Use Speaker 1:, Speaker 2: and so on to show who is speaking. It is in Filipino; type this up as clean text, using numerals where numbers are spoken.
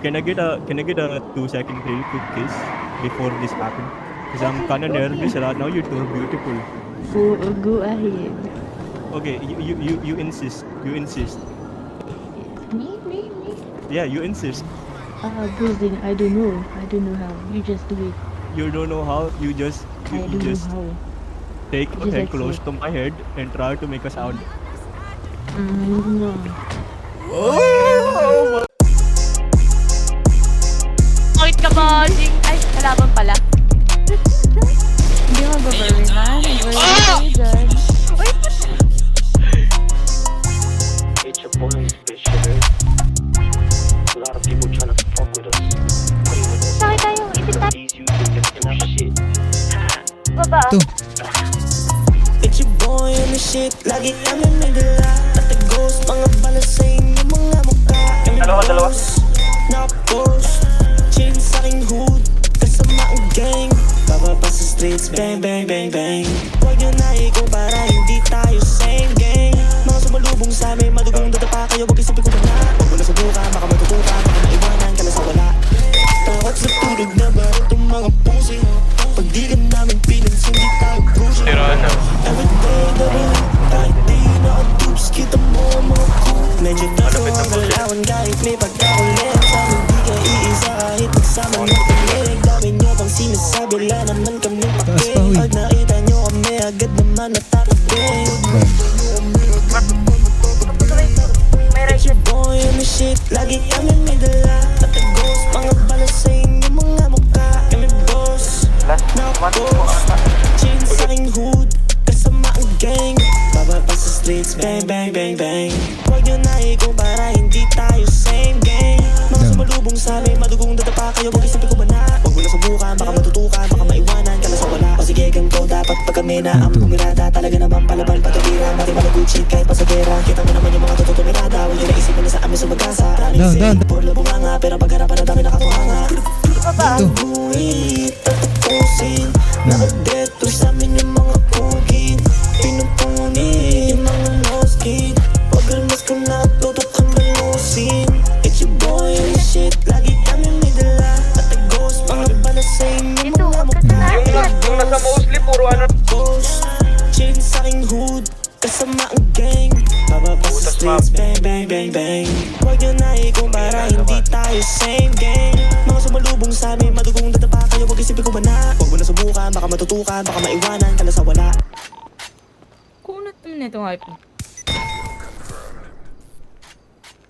Speaker 1: Can I get a 2-second real quick kiss before this happened? Because I'm kind of nervous right now. You're too beautiful.
Speaker 2: Go ahead.
Speaker 1: Okay, you insist. You insist.
Speaker 2: Me?
Speaker 1: Yeah, you insist.
Speaker 2: Buzzing. I don't know. I don't know how. You just do it.
Speaker 1: You don't know how. You just
Speaker 2: I
Speaker 1: you
Speaker 2: don't know
Speaker 1: just
Speaker 2: how.
Speaker 1: take your
Speaker 2: Just
Speaker 1: head close
Speaker 2: accept.
Speaker 1: to my head and try to make a sound.
Speaker 2: No.
Speaker 1: Oh!
Speaker 3: Bakit ka bossing? Ay, kalaban pala.
Speaker 2: Hindi mag-burn man. Burn kayo dyan.
Speaker 4: It's your boy, bitch, sugar. A lot of people tryna fuck with us. Play with us.
Speaker 3: Sakit tayo, ipit tayo.
Speaker 4: These you think enough shit.
Speaker 3: Baba.
Speaker 5: It's your boy on the shit, lagi kami may dala. At the ghost, mga bala sa inyong mga mukha.
Speaker 4: Dalawa.
Speaker 5: Nakapost, chill sa aking hood, kasama ang gang. Baba pa sa streets, bang bang bang bang. Huwag nyo na ikumpara, hindi tayo same gang. Mga sumalubong sa amin, madugong dadapa kayo, huwag isipin ko ba na. Huwag mo na subukan, baka matutukan, baka maiwanan ka na sa wala. Takot sa tulog na ba itong mga pusi? Pag di ka namin pinansin, di tayo pusi. Everyday na rin, kahit di nakatubs, kita mo ang mga cool. Medyo dito ang galawan kahit may pagkakulit. Sa amin di ka iisa kahit nagsama ng pilig. Dami nyo pang sinasabi, wala naman kami pakit. Pag nakita nyo kami, agad naman natatabing. It's your boy on the shit, lagi kami may dala. At the ghost, mga bala sa inyong mga mukha. Kami boss, nakapost, chill sa aking hood, kasama ang gang. Baba pa sa streets, bang bang bang bang. Huwag nyo na ikumpara, hindi tayo same gang. Mga sumalubong sa amin, madugong dadapa kayo, huwag isipin ko ba na. Huwag mo na subukan, baka matutukan, baka maiwanan ka na sa wala. O sige ganito, dapat pag kami na ang pumirada. Talaga naman palabal, patubira, mati malagood shit kahit pasagera. Kita mo naman yung mga totoo tumirada, huwag nyo na isipin na sa amin sumagasa. Promising, puro labunga nga, pero pagharapan na dami nakatuhanga. Buhit at tapusin, nakadeto sa amin yung mga kugin. Pinupunin yung mga no-skin, wag almas ko na tutok ang malusin. It's your boy on the shit, lagi kami may dala. At the ghost, mga bala sa inyong
Speaker 3: Ito,
Speaker 5: mga
Speaker 3: huwag ka
Speaker 5: mukha.
Speaker 3: na.
Speaker 4: Yung nasa mostly, puro ano.
Speaker 5: Ghost, chill sa aking hood, kasama ang gang. Baba pa sa streets, bang bang bang bang. Huwag nyo na ikumpara, hindi tayo same gang. Mga sumalubong sa amin, madugong dadapa kayo, huwag isipin ko ba na. Huwag mo na subukan, baka matutukan, baka maiwanan ka na sa wala.
Speaker 2: Kunot naman na itong hype.